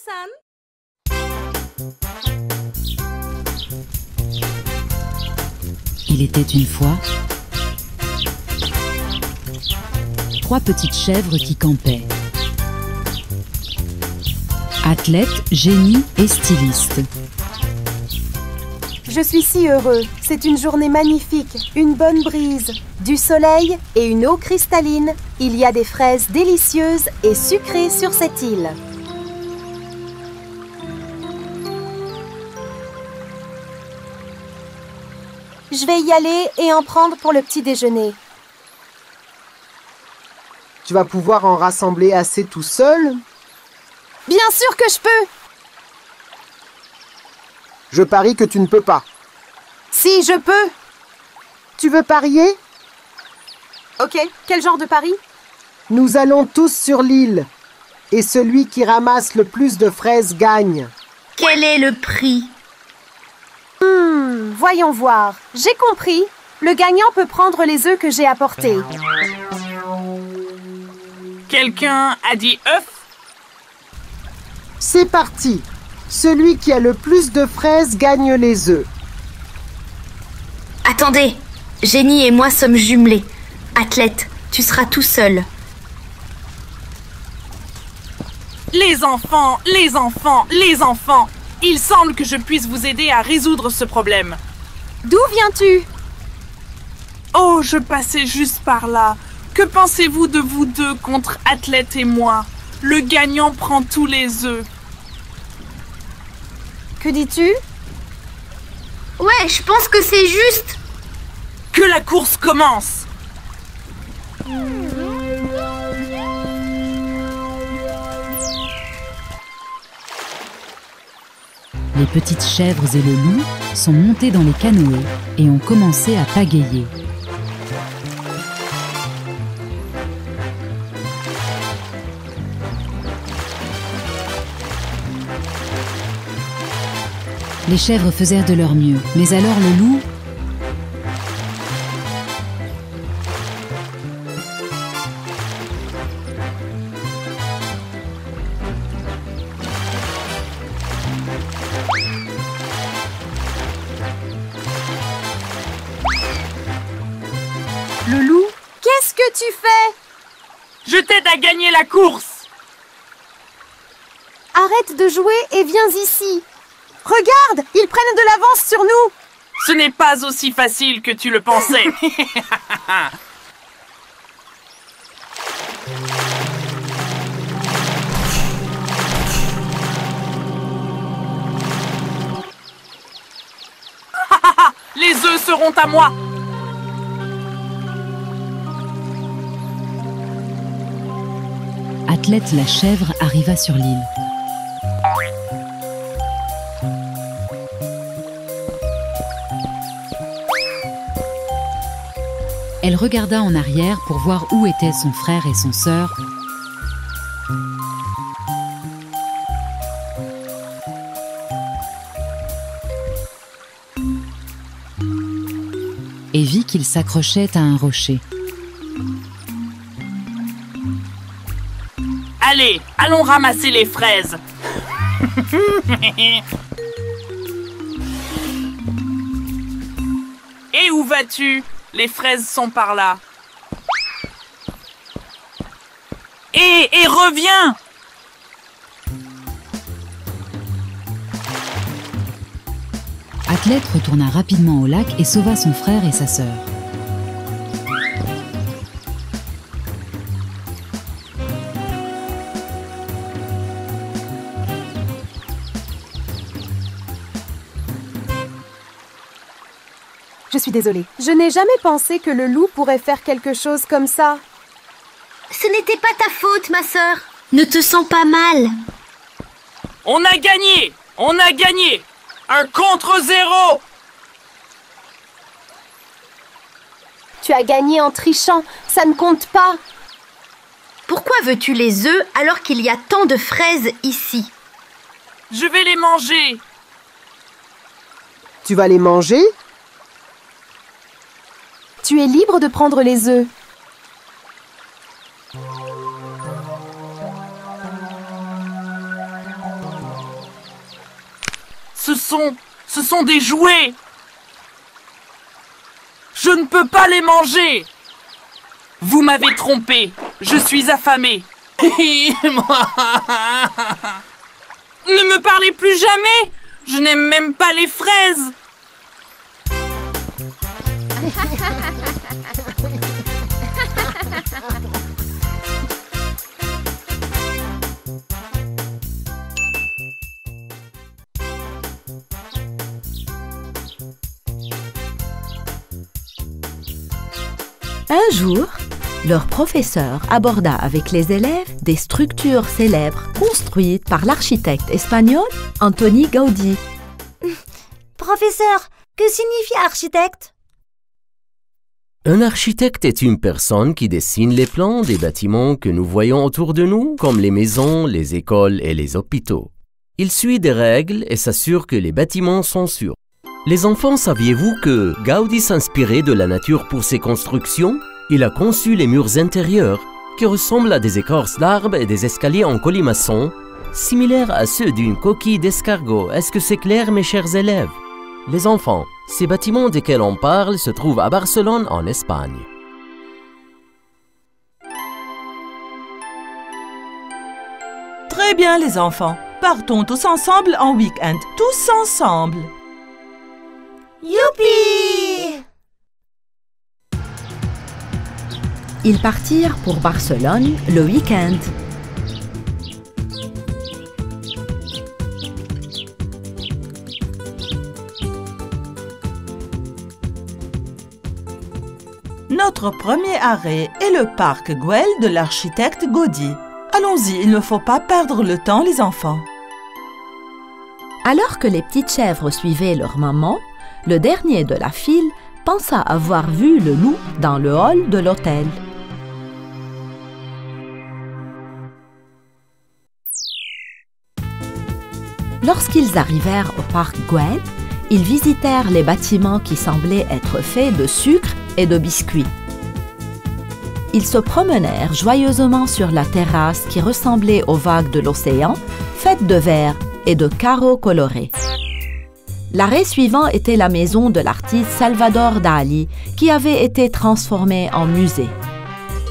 San. Il était une fois 3 petites chèvres qui campaient. Athlète, génie et styliste. Je suis si heureux. C'est une journée magnifique, une bonne brise, du soleil et une eau cristalline. Il y a des fraises délicieuses et sucrées sur cette île. Je vais y aller et en prendre pour le petit déjeuner. Tu vas pouvoir en rassembler assez tout seul? Bien sûr que je peux! Je parie que tu ne peux pas. Si, je peux! Tu veux parier? Ok, quel genre de pari? Nous allons tous sur l'île. Et celui qui ramasse le plus de fraises gagne. Quel est le prix? Voyons voir. J'ai compris. Le gagnant peut prendre les œufs que j'ai apportés. Quelqu'un a dit œuf? C'est parti. Celui qui a le plus de fraises gagne les œufs. Attendez, Génie et moi sommes jumelés. Athlète, tu seras tout seul. Les enfants, les enfants, les enfants! Il semble que je puisse vous aider à résoudre ce problème. D'où viens-tu? Oh, je passais juste par là. Que pensez-vous de vous deux contre Athlète et moi? Le gagnant prend tous les œufs. Que dis-tu? Ouais, je pense que c'est juste. Que la course commence! Les petites chèvres et le loup sont montés dans les canoës et ont commencé à pagayer. Les chèvres faisèrent de leur mieux, mais alors le loup... Le loup? Qu'est-ce que tu fais? Je t'aide à gagner la course! Arrête de jouer et viens ici. Regarde, ils prennent de l'avance sur nous. Ce n'est pas aussi facile que tu le pensais. Les œufs seront à moi. Athlète la chèvre arriva sur l'île. Elle regarda en arrière pour voir où étaient son frère et son sœur. Et vit qu'ils s'accrochaient à un rocher. Allez, allons ramasser les fraises. Et où vas-tu? Les fraises sont par là. Et reviens! Athlète retourna rapidement au lac et sauva son frère et sa sœur. Je suis désolée. Je n'ai jamais pensé que le loup pourrait faire quelque chose comme ça. Ce n'était pas ta faute, ma sœur. Ne te sens pas mal. On a gagné! On a gagné! Un contre 0! Tu as gagné en trichant, ça ne compte pas. Pourquoi veux-tu les œufs alors qu'il y a tant de fraises ici? Je vais les manger! Tu vas les manger? Tu es libre de prendre les œufs. Ce sont des jouets. Je ne peux pas les manger. Vous m'avez trompé. Je suis affamé. Ne me parlez plus jamais. Je n'aime même pas les fraises. Un jour, leur professeur aborda avec les élèves des structures célèbres construites par l'architecte espagnol Antoni Gaudí. Professeur, que signifie architecte? Un architecte est une personne qui dessine les plans des bâtiments que nous voyons autour de nous, comme les maisons, les écoles et les hôpitaux. Il suit des règles et s'assure que les bâtiments sont sûrs. Les enfants, saviez-vous que Gaudí s'inspirait de la nature pour ses constructions? Il a conçu les murs intérieurs, qui ressemblent à des écorces d'arbres et des escaliers en colimaçon, similaires à ceux d'une coquille d'escargot. Est-ce que c'est clair, mes chers élèves? Les enfants, ces bâtiments desquels on parle se trouvent à Barcelone, en Espagne. Très bien, les enfants. Partons tous ensemble en week-end. Tous ensemble. Youpi! Ils partirent pour Barcelone le week-end. Notre premier arrêt est le parc Güell de l'architecte Gaudí. Allons-y, il ne faut pas perdre le temps, les enfants. Alors que les petites chèvres suivaient leur maman, le dernier de la file pensa avoir vu le loup dans le hall de l'hôtel. Lorsqu'ils arrivèrent au parc Güell, ils visitèrent les bâtiments qui semblaient être faits de sucre et de biscuits. Ils se promenèrent joyeusement sur la terrasse qui ressemblait aux vagues de l'océan, faite de verre et de carreaux colorés. L'arrêt suivant était la maison de l'artiste Salvador Dalí, qui avait été transformée en musée.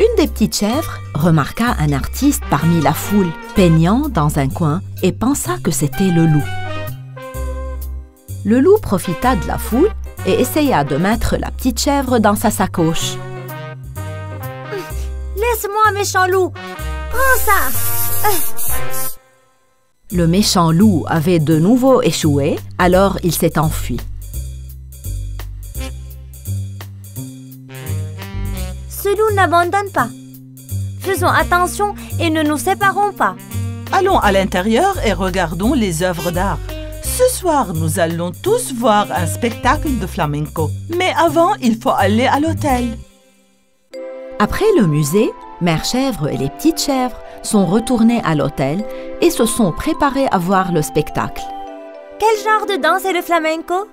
Une des petites chèvres remarqua un artiste parmi la foule, peignant dans un coin, et pensa que c'était le loup. Le loup profita de la foule et essaya de mettre la petite chèvre dans sa sacoche. Laisse-moi, méchant loup! Prends ça! Le méchant loup avait de nouveau échoué, alors il s'est enfui. Ce loup n'abandonne pas. Faisons attention et ne nous séparons pas. Allons à l'intérieur et regardons les œuvres d'art. Ce soir, nous allons tous voir un spectacle de flamenco. Mais avant, il faut aller à l'hôtel. Après le musée, Mère Chèvre et les petites chèvres sont retournées à l'hôtel et se sont préparées à voir le spectacle. Quel genre de danse est le flamenco?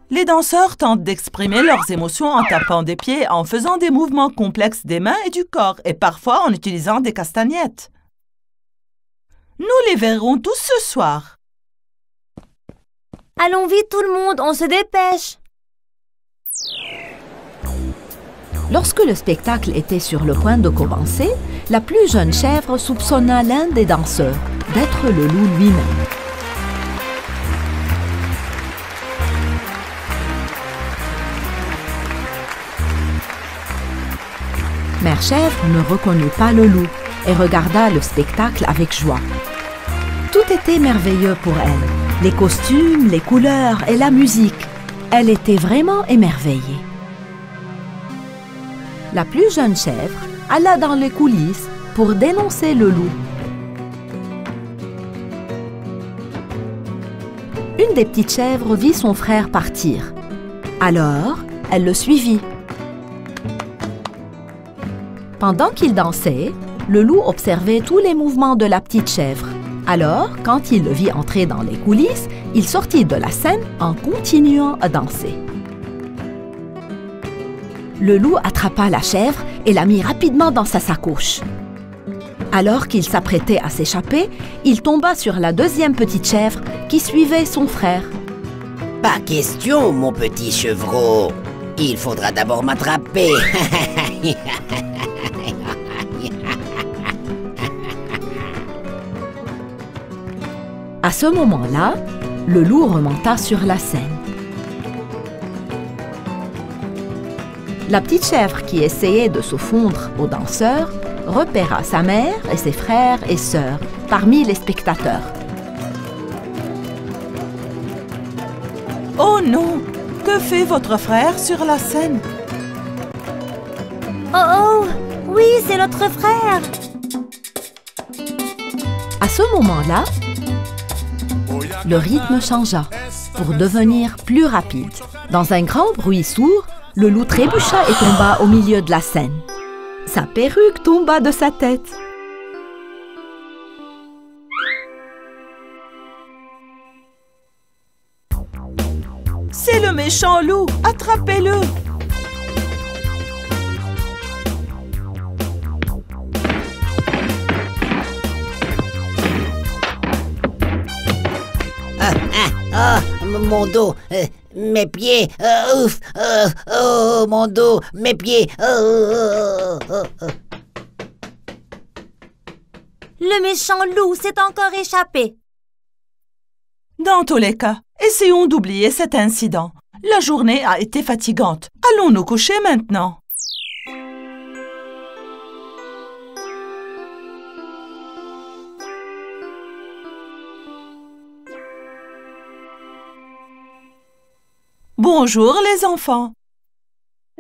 Les danseurs tentent d'exprimer leurs émotions en tapant des pieds, en faisant des mouvements complexes des mains et du corps, et parfois en utilisant des castagnettes. Nous les verrons tous ce soir. Allons vite tout le monde, on se dépêche. Lorsque le spectacle était sur le point de commencer, la plus jeune chèvre soupçonna l'un des danseurs d'être le loup lui-même. Mère Chèvre ne reconnut pas le loup et regarda le spectacle avec joie. Tout était merveilleux pour elle. Les costumes, les couleurs et la musique. Elle était vraiment émerveillée. La plus jeune chèvre alla dans les coulisses pour dénoncer le loup. Une des petites chèvres vit son frère partir. Alors, elle le suivit. Pendant qu'il dansait, le loup observait tous les mouvements de la petite chèvre. Alors, quand il le vit entrer dans les coulisses, il sortit de la scène en continuant à danser. Le loup attrapa la chèvre et la mit rapidement dans sa sacoche. Alors qu'il s'apprêtait à s'échapper, il tomba sur la deuxième petite chèvre qui suivait son frère. Pas question, mon petit chevreau. Il faudra d'abord m'attraper. À ce moment-là, le loup remonta sur la scène. La petite chèvre qui essayait de se fondre aux danseurs repéra sa mère et ses frères et sœurs parmi les spectateurs. Oh non! Que fait votre frère sur la scène? Oh oh! Oui, c'est notre frère! À ce moment-là, le rythme changea pour devenir plus rapide. Dans un grand bruit sourd, le loup trébucha et tomba au milieu de la scène. Sa perruque tomba de sa tête. C'est le méchant loup! Attrapez-le! Mon dos, mes pieds, ouf, oh, mon dos, mes pieds, Le méchant loup s'est encore échappé. Dans tous les cas, essayons d'oublier cet incident. La journée a été fatigante. Allons nous coucher maintenant. Bonjour les enfants.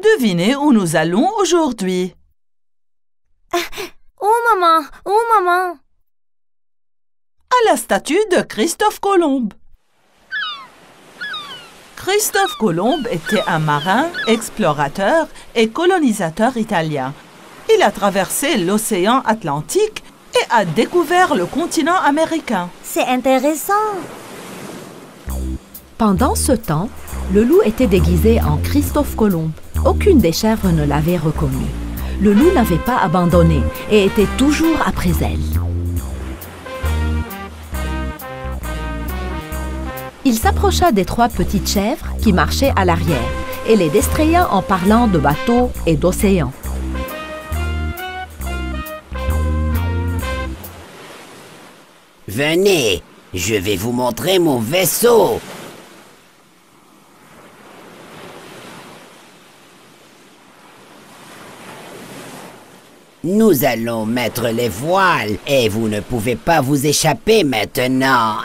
Devinez où nous allons aujourd'hui. Oh maman, oh maman. À la statue de Christophe Colomb. Christophe Colomb était un marin, explorateur et colonisateur italien. Il a traversé l'océan Atlantique et a découvert le continent américain. C'est intéressant. Pendant ce temps, le loup était déguisé en Christophe Colomb. Aucune des chèvres ne l'avait reconnu. Le loup n'avait pas abandonné et était toujours après elle. Il s'approcha des 3 petites chèvres qui marchaient à l'arrière et les distraya en parlant de bateaux et d'océans. Venez, je vais vous montrer mon vaisseau. Nous allons mettre les voiles et vous ne pouvez pas vous échapper maintenant.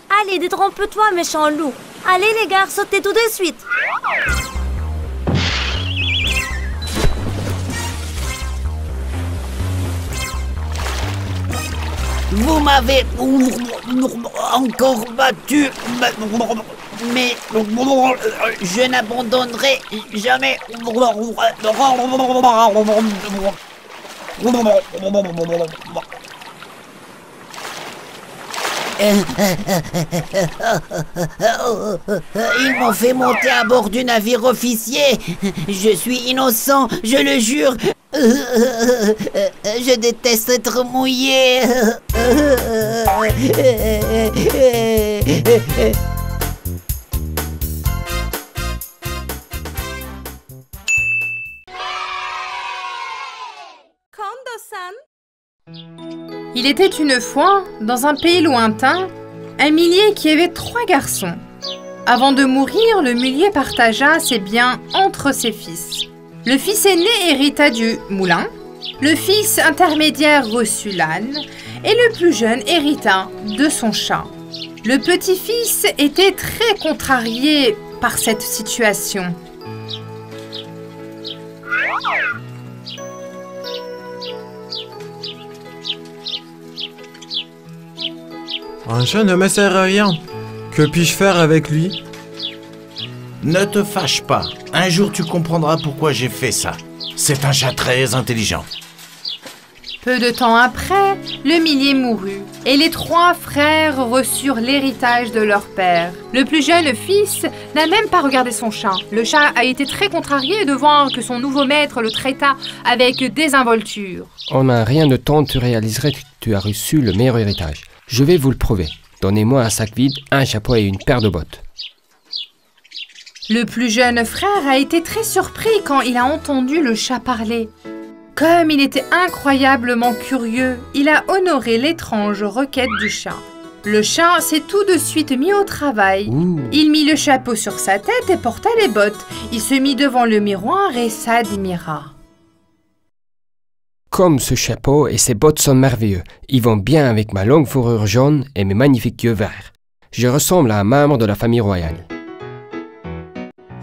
Allez, détrompe-toi, méchant loup. Allez, les gars, sautez tout de suite. Vous m'avez encore battu, mais je n'abandonnerai jamais. Ils m'ont fait monter à bord du navire officier. Je suis innocent, je le jure. Je déteste être mouillé. Il était une fois, dans un pays lointain, un millier qui avait 3 garçons. Avant de mourir, le millier partagea ses biens entre ses fils. Le fils aîné hérita du moulin, le fils intermédiaire reçut l'âne, et le plus jeune hérita de son chat. Le petit-fils était très contrarié par cette situation. Un chat ne me sert à rien. Que puis-je faire avec lui? Ne te fâche pas. Un jour, tu comprendras pourquoi j'ai fait ça. C'est un chat très intelligent. Peu de temps après, le millier mourut, et les 3 frères reçurent l'héritage de leur père. Le plus jeune fils n'a même pas regardé son chat. Le chat a été très contrarié de voir que son nouveau maître le traita avec désinvolture. En un rien de temps, tu réaliserais tu as reçu le meilleur héritage. Je vais vous le prouver. Donnez-moi un sac vide, un chapeau et une paire de bottes. Le plus jeune frère a été très surpris quand il a entendu le chat parler. Comme il était incroyablement curieux, il a honoré l'étrange requête du chat. Le chat s'est tout de suite mis au travail. Il mit le chapeau sur sa tête et porta les bottes. Il se mit devant le miroir et s'admira. Comme ce chapeau et ces bottes sont merveilleux. Ils vont bien avec ma longue fourrure jaune et mes magnifiques yeux verts. Je ressemble à un membre de la famille royale.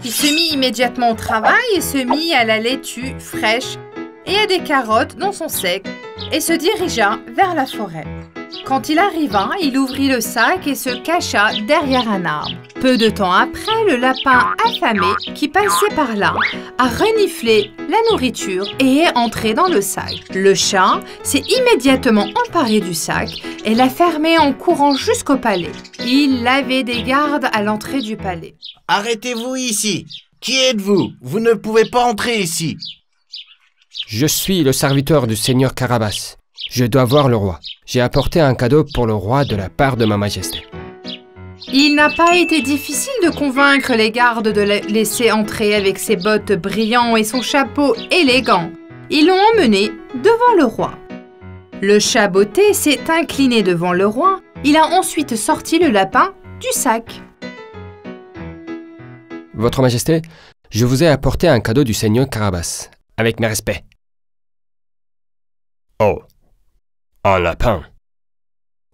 Il se mit immédiatement au travail et se mit à la laitue fraîche et à des carottes dans son sac et se dirigea vers la forêt. Quand il arriva, il ouvrit le sac et se cacha derrière un arbre. Peu de temps après, le lapin affamé qui passait par là a reniflé la nourriture et est entré dans le sac. Le chat s'est immédiatement emparé du sac et l'a fermé en courant jusqu'au palais. Il avait des gardes à l'entrée du palais. Arrêtez-vous ici! Qui êtes-vous? Vous ne pouvez pas entrer ici. Je suis le serviteur du seigneur Carabas. Je dois voir le roi. J'ai apporté un cadeau pour le roi de la part de ma majesté. Il n'a pas été difficile de convaincre les gardes de le laisser entrer avec ses bottes brillantes et son chapeau élégant. Ils l'ont emmené devant le roi. Le chat botté s'est incliné devant le roi. Il a ensuite sorti le lapin du sac. Votre majesté, je vous ai apporté un cadeau du seigneur Carabas, avec mes respects. Oh, un lapin.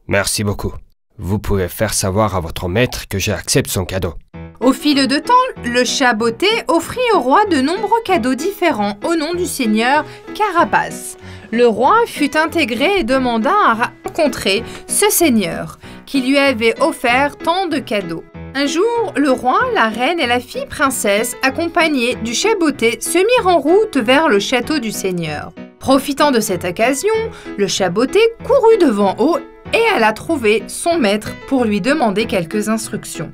Merci beaucoup. Vous pouvez faire savoir à votre maître que j'accepte son cadeau. Au fil de temps, le chat botté offrit au roi de nombreux cadeaux différents au nom du seigneur Carabas. Le roi fut intégré et demanda à rencontrer ce seigneur qui lui avait offert tant de cadeaux. Un jour, le roi, la reine et la fille princesse, accompagnés du chat botté, se mirent en route vers le château du seigneur. Profitant de cette occasion, le chat botté courut devant eux et alla trouver son maître pour lui demander quelques instructions.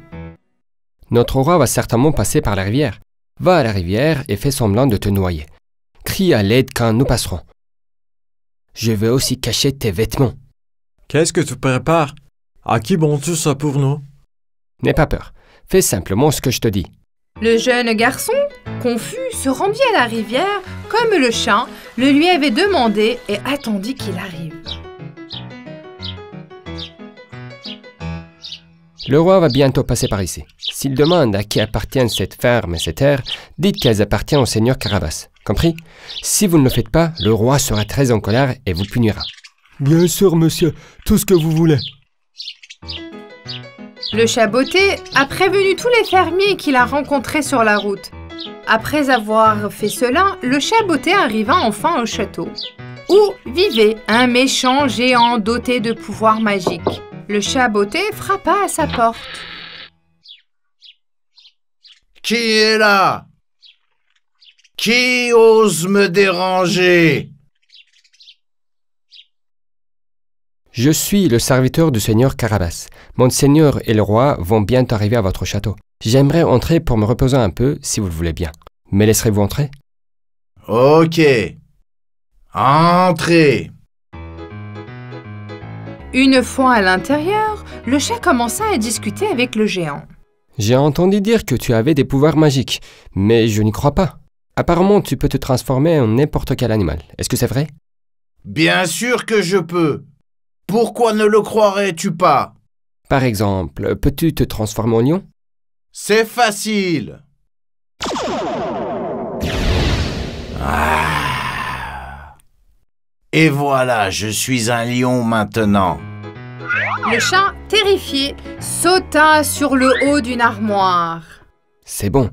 Notre roi va certainement passer par la rivière. Va à la rivière et fais semblant de te noyer. Crie à l'aide quand nous passerons. Je vais aussi cacher tes vêtements. Qu'est-ce que tu prépares? À qui bon-tu ça pour nous? N'aie pas peur. Fais simplement ce que je te dis. Le jeune garçon, confus, se rendit à la rivière comme le chat le lui avait demandé et attendit qu'il arrive. Le roi va bientôt passer par ici. S'il demande à qui appartiennent cette ferme et ces terres, dites qu'elles appartiennent au seigneur Carabas. Compris? Si vous ne le faites pas, le roi sera très en colère et vous punira. Bien sûr, monsieur. Tout ce que vous voulez. Le chat botté a prévenu tous les fermiers qu'il a rencontrés sur la route. Après avoir fait cela, le chat botté arriva enfin au château, où vivait un méchant géant doté de pouvoirs magiques. Le chat botté frappa à sa porte. Qui est là? Qui ose me déranger? Je suis le serviteur du seigneur Carabas. Mon seigneur et le roi vont bientôt arriver à votre château. J'aimerais entrer pour me reposer un peu, si vous le voulez bien. Me laisserez-vous entrer? Ok. Entrez. Une fois à l'intérieur, le chat commença à discuter avec le géant. J'ai entendu dire que tu avais des pouvoirs magiques, mais je n'y crois pas. Apparemment, tu peux te transformer en n'importe quel animal. Est-ce que c'est vrai? Bien sûr que je peux. Pourquoi ne le croirais-tu pas? Par exemple, peux-tu te transformer en lion? C'est facile. Et voilà, je suis un lion maintenant. Le chat, terrifié, sauta sur le haut d'une armoire. C'est bon,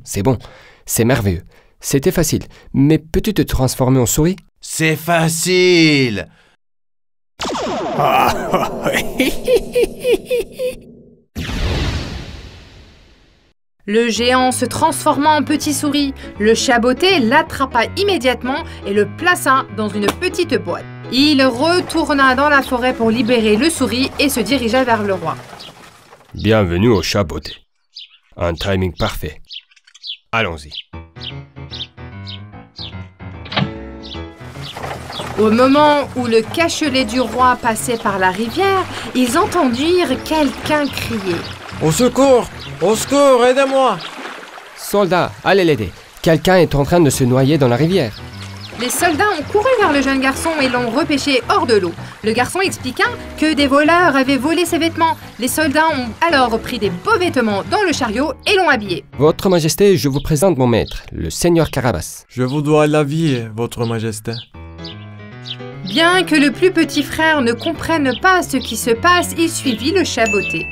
c'est merveilleux. C'était facile, mais peux-tu te transformer en souris? C'est facile. Le géant se transforma en petit souris. Le chat botté l'attrapa immédiatement et le plaça dans une petite boîte. Il retourna dans la forêt pour libérer le souris et se dirigea vers le roi. Bienvenue au chat botté. Un timing parfait. Allons-y. Au moment où le cachelet du roi passait par la rivière, ils entendirent quelqu'un crier. Au secours! Au secours, aidez-moi! Soldats, allez l'aider. Quelqu'un est en train de se noyer dans la rivière. Les soldats ont couru vers le jeune garçon et l'ont repêché hors de l'eau. Le garçon expliqua que des voleurs avaient volé ses vêtements. Les soldats ont alors pris des beaux vêtements dans le chariot et l'ont habillé. Votre Majesté, je vous présente mon maître, le Seigneur Carabas. Je vous dois la vie, Votre Majesté. Bien que le plus petit frère ne comprenne pas ce qui se passe, il suivit le chaboté.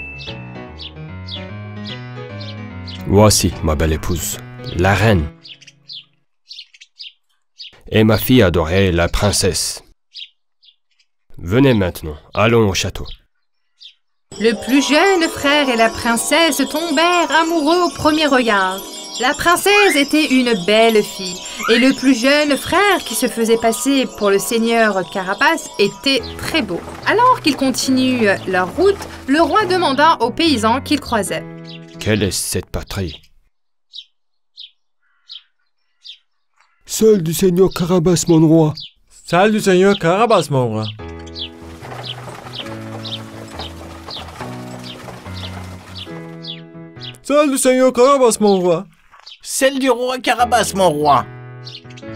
Voici, ma belle épouse, la reine. Et ma fille adorée, la princesse. Venez maintenant, allons au château. Le plus jeune frère et la princesse tombèrent amoureux au premier regard. La princesse était une belle fille, et le plus jeune frère, qui se faisait passer pour le seigneur Carabas, était très beau. Alors qu'ils continuent leur route, le roi demanda aux paysans qu'ils croisaient. Quelle est cette patrie? Celle du Seigneur Carabas, mon roi. Celle du Seigneur Carabas, mon roi. Celle du Seigneur Carabas, mon roi. Celle du roi Carabas, mon roi.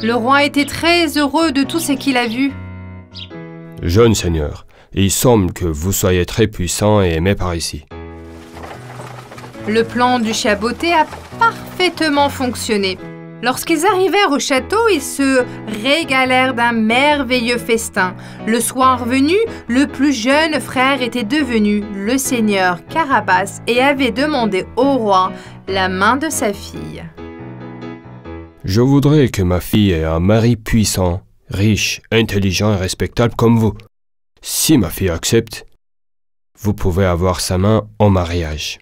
Le roi était très heureux de tout ce qu'il a vu. Jeune seigneur, il semble que vous soyez très puissant et aimé par ici. Le plan du chaboté a parfaitement fonctionné. Lorsqu'ils arrivèrent au château, ils se régalèrent d'un merveilleux festin. Le soir venu, le plus jeune frère était devenu le seigneur Carabas et avait demandé au roi la main de sa fille. Je voudrais que ma fille ait un mari puissant, riche, intelligent et respectable comme vous. Si ma fille accepte, vous pouvez avoir sa main en mariage.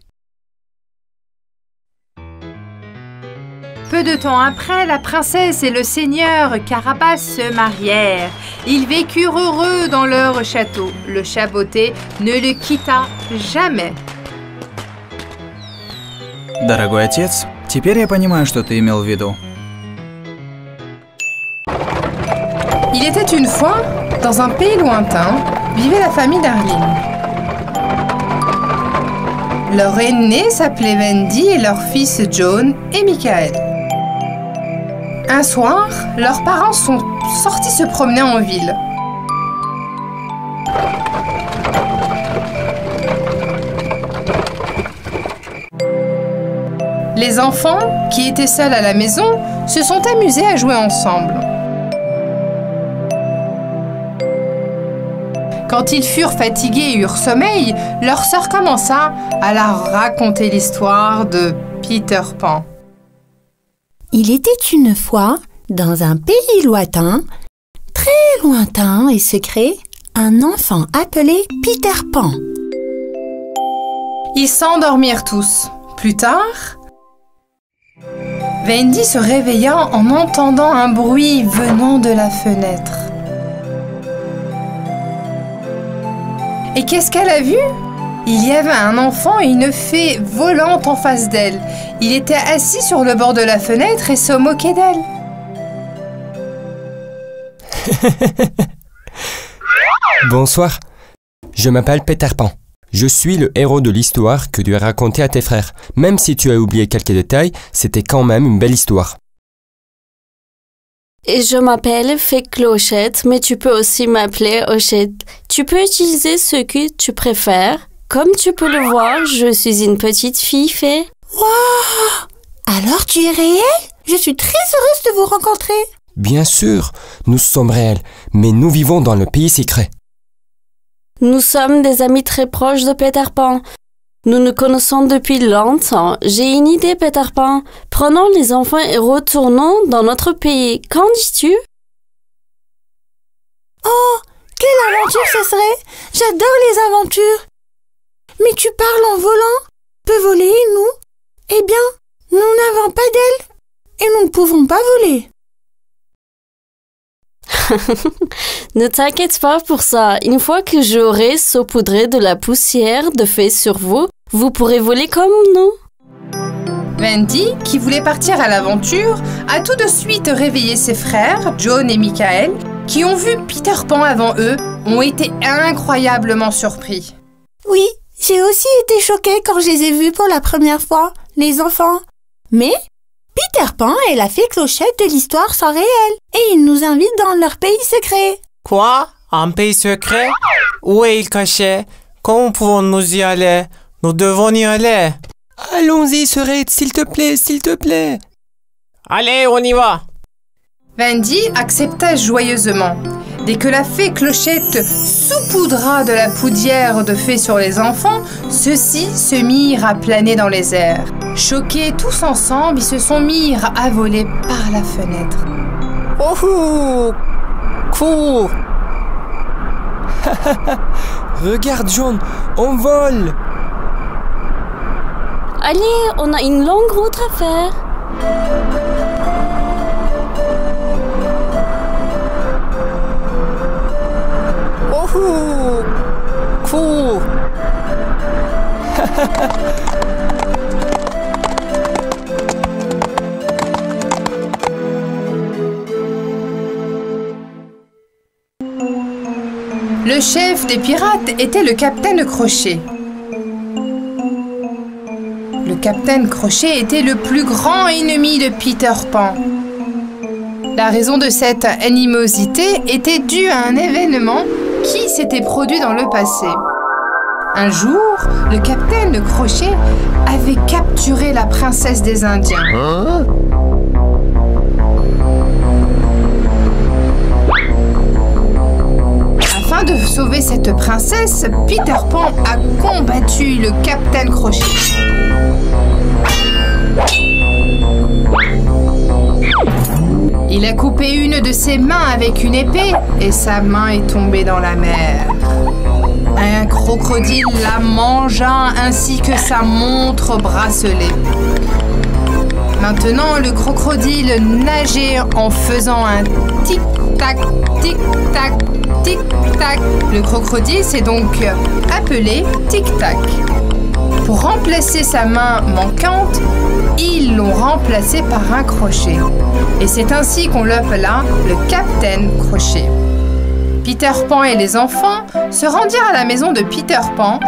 Peu de temps après, la princesse et le seigneur Carabas se marièrent. Ils vécurent heureux dans leur château. Le chaboté ne le quitta jamais. Дорогой отец, теперь я понимаю, что ты имел в виду. Il était une fois, dans un pays lointain, vivait la famille d'Arline. Leur aîné s'appelait Wendy et leurs fils John et Michael. Un soir, leurs parents sont sortis se promener en ville. Les enfants, qui étaient seuls à la maison, se sont amusés à jouer ensemble. Quand ils furent fatigués et eurent sommeil, leur sœur commença à leur raconter l'histoire de Peter Pan. Il était une fois, dans un pays lointain, très lointain et secret, un enfant appelé Peter Pan. Ils s'endormirent tous. Plus tard, Wendy se réveilla en entendant un bruit venant de la fenêtre. Et qu'est-ce qu'elle a vu? Il y avait un enfant et une fée volante en face d'elle. Il était assis sur le bord de la fenêtre et se moquait d'elle. Bonsoir, je m'appelle Peter Pan. Je suis le héros de l'histoire que tu as racontée à tes frères. Même si tu as oublié quelques détails, c'était quand même une belle histoire. Et je m'appelle Fée Clochette, mais tu peux aussi m'appeler Hochette. Tu peux utiliser ce que tu préfères. Comme tu peux le voir, je suis une petite fille fée. Waouh! Alors tu es réel? Je suis très heureuse de vous rencontrer. Bien sûr, nous sommes réels, mais nous vivons dans le pays secret. Nous sommes des amis très proches de Peter Pan. Nous nous connaissons depuis longtemps. J'ai une idée, Peter Pan. Prenons les enfants et retournons dans notre pays. Qu'en dis-tu? Oh, quelle aventure ce serait! J'adore les aventures. Mais tu parles en volant? Peut voler, nous? Eh bien, nous n'avons pas d'ailes et nous ne pouvons pas voler. Ne t'inquiète pas pour ça. Une fois que j'aurai saupoudré de la poussière de fée sur vous, vous pourrez voler comme nous. Wendy, qui voulait partir à l'aventure, a tout de suite réveillé ses frères, John et Michael, qui ont vu Peter Pan avant eux, ont été incroyablement surpris. Oui, j'ai aussi été choquée quand je les ai vus pour la première fois, les enfants. Mais Peter Pan et la fée Clochette de l'histoire sont réels et ils nous invitent dans leur pays secret. Quoi? Un pays secret? Où est-il caché? Comment pouvons-nous y aller? Nous devons y aller. Allons-y, sœurette, s'il te plaît, s'il te plaît. Allez, on y va. Wendy accepta joyeusement. Dès que la fée Clochette saupoudra de la poussière de fée sur les enfants, ceux-ci se mirent à planer dans les airs. Choqués tous ensemble, ils se sont mis à voler par la fenêtre. Oh, cool. Regarde, John, on vole. Allez, on a une longue route à faire. Oh, cool. Le chef des pirates était le capitaine Crochet. Le capitaine Crochet était le plus grand ennemi de Peter Pan. La raison de cette animosité était due à un événement qui s'était produit dans le passé. Un jour, le capitaine Crochet avait capturé la princesse des Indiens. Afin de sauver cette princesse, Peter Pan a combattu le capitaine Crochet. Il a coupé une de ses mains avec une épée et sa main est tombée dans la mer. Un crocodile la mangea ainsi que sa montre bracelet. Maintenant, le crocodile nageait en faisant un tic-tac, tic-tac, tic-tac. Le crocodile s'est donc appelé Tic-Tac. Pour remplacer sa main manquante, ils l'ont remplacé par un crochet. Et c'est ainsi qu'on l'appela le Capitaine Crochet. Peter Pan et les enfants se rendirent à la maison de Peter Pan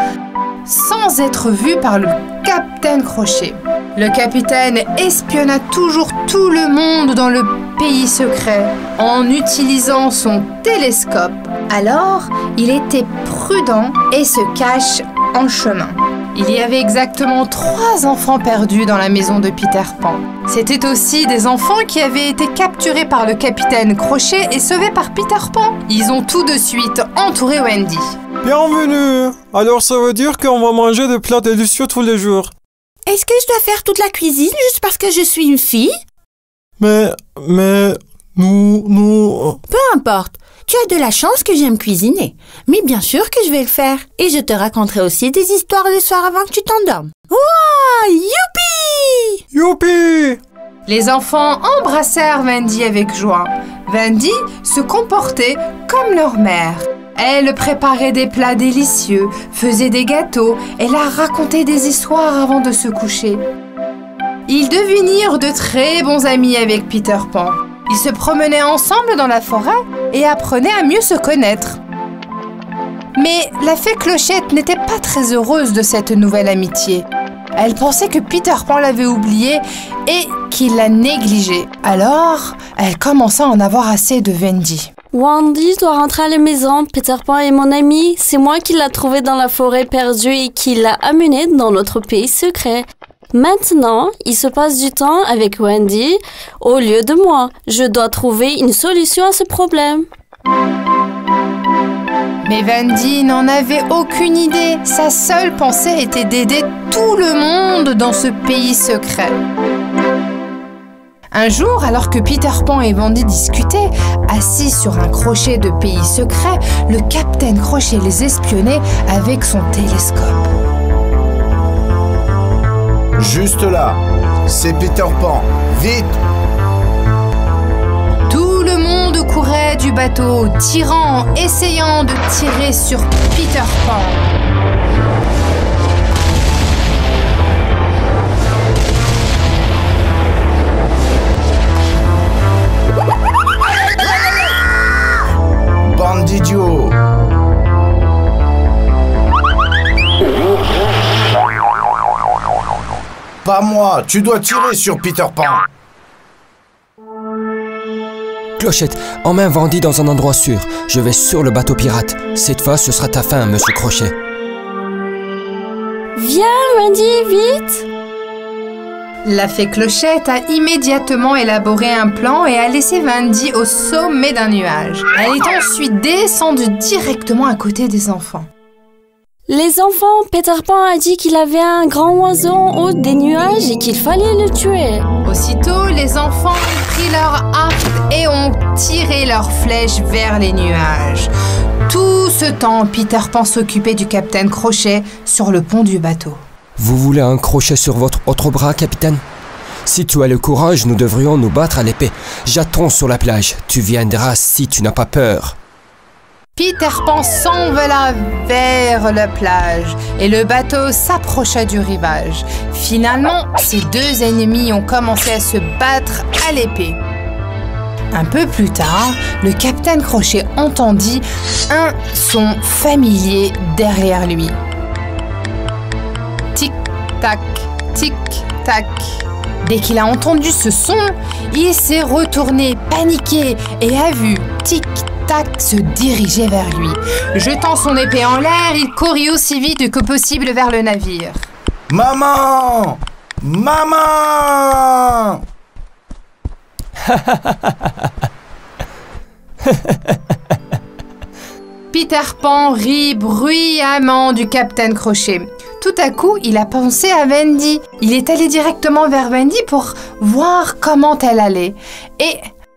sans être vus par le Capitaine Crochet. Le capitaine espionna toujours tout le monde dans le pays secret en utilisant son télescope. Alors, il était prudent et se cache en chemin. Il y avait exactement 3 enfants perdus dans la maison de Peter Pan. C'étaient aussi des enfants qui avaient été capturés par le capitaine Crochet et sauvés par Peter Pan. Ils ont tout de suite entouré Wendy. Bienvenue. Alors ça veut dire qu'on va manger des plats délicieux tous les jours. Est-ce que je dois faire toute la cuisine juste parce que je suis une fille? Mais, nous... Peu importe. Tu as de la chance que j'aime cuisiner. Mais bien sûr que je vais le faire. Et je te raconterai aussi des histoires le soir avant que tu t'endormes. Wouah! Youpi! Youpi! Les enfants embrassèrent Wendy avec joie. Wendy se comportait comme leur mère. Elle préparait des plats délicieux, faisait des gâteaux et leur racontait des histoires avant de se coucher. Ils devinirent de très bons amis avec Peter Pan. Ils se promenaient ensemble dans la forêt et apprenaient à mieux se connaître. Mais la fée Clochette n'était pas très heureuse de cette nouvelle amitié. Elle pensait que Peter Pan l'avait oubliée et qu'il la négligeait. Alors, elle commença à en avoir assez de Wendy. Wendy doit rentrer à la maison. Peter Pan est mon ami. C'est moi qui l'ai trouvé dans la forêt perdue et qui l'a amené dans notre pays secret. Maintenant, il se passe du temps avec Wendy au lieu de moi. Je dois trouver une solution à ce problème. Mais Wendy n'en avait aucune idée. Sa seule pensée était d'aider tout le monde dans ce pays secret. Un jour, alors que Peter Pan et Wendy discutaient, assis sur un crochet de pays secret, le capitaine Crochet les espionnait avec son télescope. Juste là, c'est Peter Pan. Vite! Tout le monde courait du bateau, tirant, essayant de tirer sur Peter Pan. Pas moi, tu dois tirer sur Peter Pan. Clochette, emmène Wendy dans un endroit sûr. Je vais sur le bateau pirate. Cette fois, ce sera ta fin, Monsieur Crochet. Viens, Wendy, vite! La fée Clochette a immédiatement élaboré un plan et a laissé Wendy au sommet d'un nuage. Elle est ensuite descendue directement à côté des enfants. Les enfants, Peter Pan a dit qu'il avait un grand oiseau en haut des nuages et qu'il fallait le tuer. Aussitôt, les enfants ont pris leur arc et ont tiré leurs flèches vers les nuages. Tout ce temps, Peter Pan s'occupait du capitaine Crochet sur le pont du bateau. Vous voulez un crochet sur votre autre bras, capitaine? Si tu as le courage, nous devrions nous battre à l'épée. J'attends sur la plage. Tu viendras si tu n'as pas peur. Peter Pan s'envola vers la plage et le bateau s'approcha du rivage. Finalement, ces deux ennemis ont commencé à se battre à l'épée. Un peu plus tard, le capitaine Crochet entendit un son familier derrière lui. Tic-tac, tic-tac. Dès qu'il a entendu ce son, il s'est retourné paniqué et a vu Tic-tac se diriger vers lui. Jetant son épée en l'air, il courut aussi vite que possible vers le navire. Maman! Maman! Peter Pan rit bruyamment du capitaine Crochet. Tout à coup, il a pensé à Wendy. Il est allé directement vers Wendy pour voir comment elle allait. Et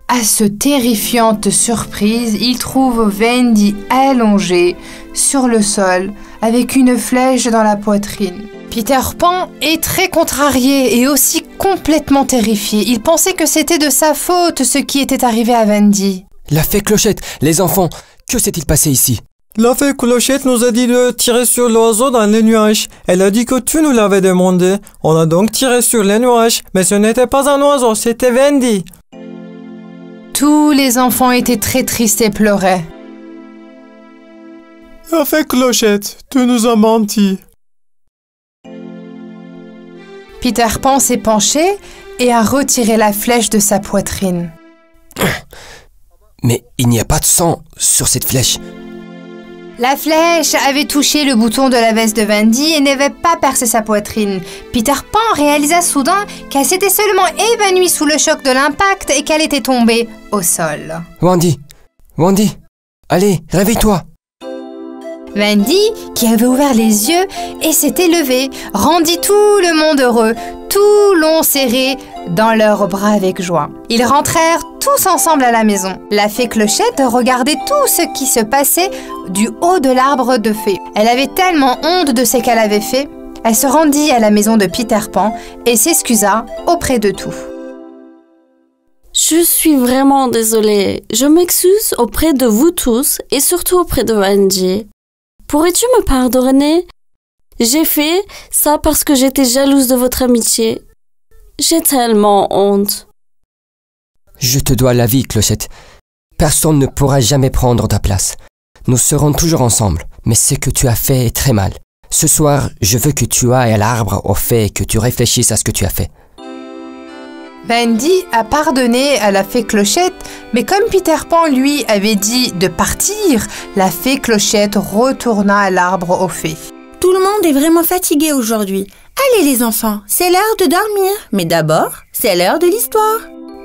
à ce terrifiante surprise, il trouve Wendy allongée sur le sol avec une flèche dans la poitrine. Peter Pan est très contrarié et aussi complètement terrifié. Il pensait que c'était de sa faute ce qui était arrivé à Wendy. La fée Clochette, les enfants, que s'est-il passé ici? La fée Clochette nous a dit de tirer sur l'oiseau dans les nuages. Elle a dit que tu nous l'avais demandé. On a donc tiré sur les nuages, mais ce n'était pas un oiseau, c'était Wendy. Tous les enfants étaient très tristes et pleuraient. La fée Clochette, tu nous as menti. Peter Pan s'est penché et a retiré la flèche de sa poitrine. Mais il n'y a pas de sang sur cette flèche. La flèche avait touché le bouton de la veste de Wendy et n'avait pas percé sa poitrine. Peter Pan réalisa soudain qu'elle s'était seulement évanouie sous le choc de l'impact et qu'elle était tombée au sol. Wendy, allez, réveille-toi. Wendy, qui avait ouvert les yeux et s'était levée, rendit tout le monde heureux. Tout l'ont serré dans leurs bras avec joie. Ils rentrèrent tous ensemble à la maison. La fée Clochette regardait tout ce qui se passait du haut de l'arbre de fée. Elle avait tellement honte de ce qu'elle avait fait. Elle se rendit à la maison de Peter Pan et s'excusa auprès de tous. Je suis vraiment désolée. Je m'excuse auprès de vous tous et surtout auprès de Wendy. Pourrais-tu me pardonner? J'ai fait ça parce que j'étais jalouse de votre amitié. J'ai tellement honte. Je te dois la vie, Clochette. Personne ne pourra jamais prendre ta place. Nous serons toujours ensemble, mais ce que tu as fait est très mal. Ce soir, je veux que tu ailles à l'arbre au fait et que tu réfléchisses à ce que tu as fait. Wendy a pardonné à la fée Clochette, mais comme Peter Pan lui avait dit de partir, la fée Clochette retourna à l'arbre aux fées. Tout le monde est vraiment fatigué aujourd'hui. Allez les enfants, c'est l'heure de dormir. Mais d'abord, c'est l'heure de l'histoire.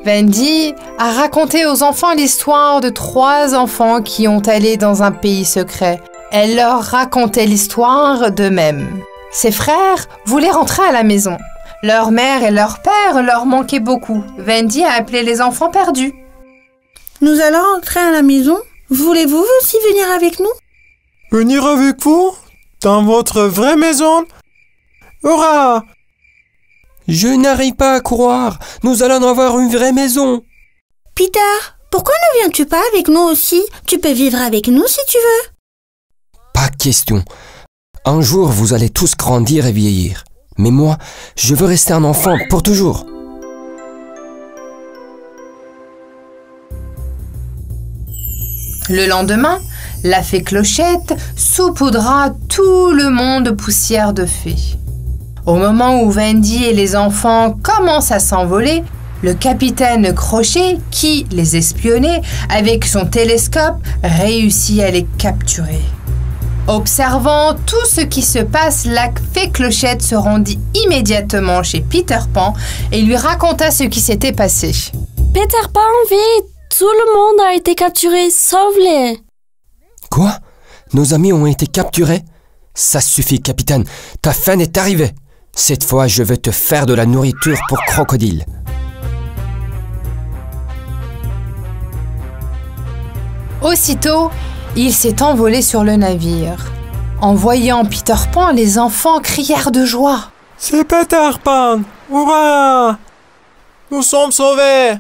Wendy a raconté aux enfants l'histoire de 3 enfants qui ont allé dans un pays secret. Elle leur racontait l'histoire d'eux-mêmes. Ses frères voulaient rentrer à la maison. Leur mère et leur père leur manquaient beaucoup. Wendy a appelé les enfants perdus. Nous allons rentrer à la maison. Voulez-vous aussi venir avec nous? Venir avec vous? Dans votre vraie maison? Hurrah! Je n'arrive pas à croire. Nous allons avoir une vraie maison. Peter, pourquoi ne viens-tu pas avec nous aussi? Tu peux vivre avec nous si tu veux. Pas question. Un jour, vous allez tous grandir et vieillir. Mais moi, je veux rester un enfant pour toujours. Le lendemain, la fée Clochette saupoudra tout le monde de poussière de fée. Au moment où Wendy et les enfants commencent à s'envoler, le capitaine Crochet, qui les espionnait avec son télescope, réussit à les capturer. Observant tout ce qui se passe, la fée Clochette se rendit immédiatement chez Peter Pan et lui raconta ce qui s'était passé. Peter Pan, vite! Tout le monde a été capturé, sauve-les! Quoi? Nos amis ont été capturés? Ça suffit, capitaine. Ta fin est arrivée. Cette fois, je vais te faire de la nourriture pour crocodile. Aussitôt, il s'est envolé sur le navire. En voyant Peter Pan, les enfants crièrent de joie. C'est Peter Pan! Hurrah! Nous sommes sauvés!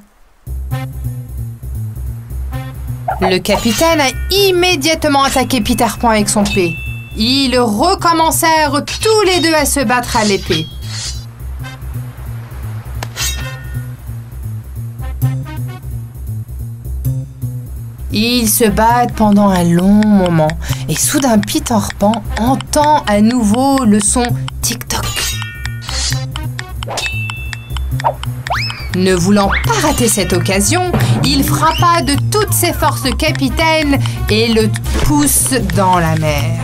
Le capitaine a immédiatement attaqué Peter Pan avec son épée. Ils recommencèrent tous les deux à se battre à l'épée. Ils se battent pendant un long moment et soudain Peter Pan entend à nouveau le son tic-toc. Ne voulant pas rater cette occasion, il frappa de toutes ses forces le capitaine et le pousse dans la mer.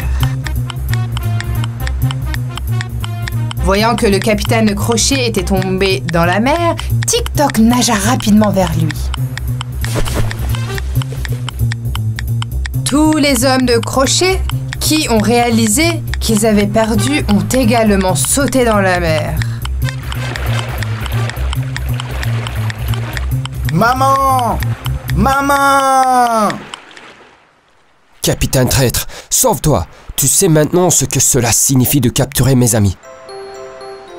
Voyant que le capitaine Crochet était tombé dans la mer, Tic-Toc nagea rapidement vers lui. Tous les hommes de Crochet qui ont réalisé qu'ils avaient perdu ont également sauté dans la mer. Maman! Maman! Capitaine traître, sauve-toi! Tu sais maintenant ce que cela signifie de capturer mes amis.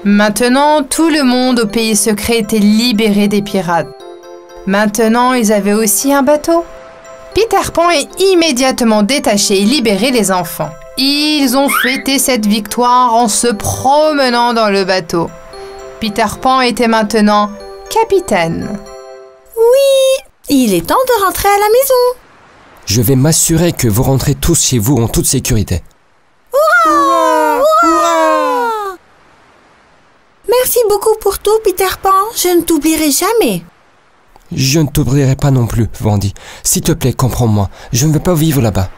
Maintenant, tout le monde au pays secret était libéré des pirates. Maintenant, ils avaient aussi un bateau. Peter Pan est immédiatement détaché et libéré les enfants. Ils ont fêté cette victoire en se promenant dans le bateau. Peter Pan était maintenant capitaine. Oui, il est temps de rentrer à la maison. Je vais m'assurer que vous rentrez tous chez vous en toute sécurité. Hurrah! Hurrah! Merci beaucoup pour tout, Peter Pan. Je ne t'oublierai jamais. Je ne t'oublierai pas non plus, Wendy. S'il te plaît, comprends-moi. Je ne veux pas vivre là-bas.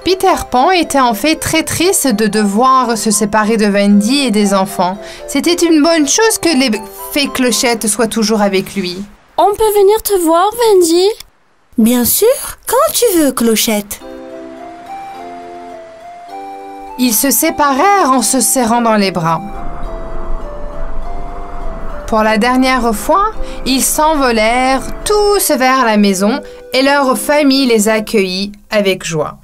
Peter Pan était en fait très triste de devoir se séparer de Wendy et des enfants. C'était une bonne chose que les fées Clochettes soient toujours avec lui. On peut venir te voir, Wendy? Bien sûr, quand tu veux, Clochette. Ils se séparèrent en se serrant dans les bras. Pour la dernière fois, ils s'envolèrent tous vers la maison et leur famille les accueillit avec joie.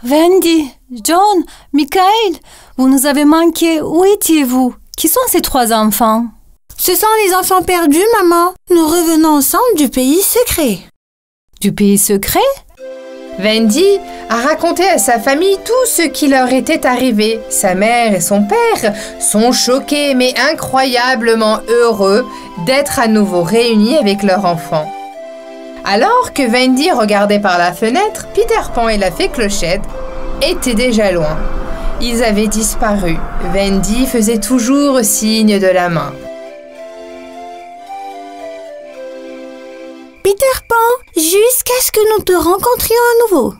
Wendy, John, Michael, vous nous avez manqué. Où étiez-vous? Qui sont ces 3 enfants? Ce sont les enfants perdus, maman. Nous revenons ensemble du pays secret. Du pays secret? Wendy a raconté à sa famille tout ce qui leur était arrivé. Sa mère et son père sont choqués mais incroyablement heureux d'être à nouveau réunis avec leur enfant. Alors que Wendy regardait par la fenêtre, Peter Pan et la fée Clochette étaient déjà loin. Ils avaient disparu. Wendy faisait toujours signe de la main. Peter Pan, jusqu'à ce que nous te rencontrions à nouveau.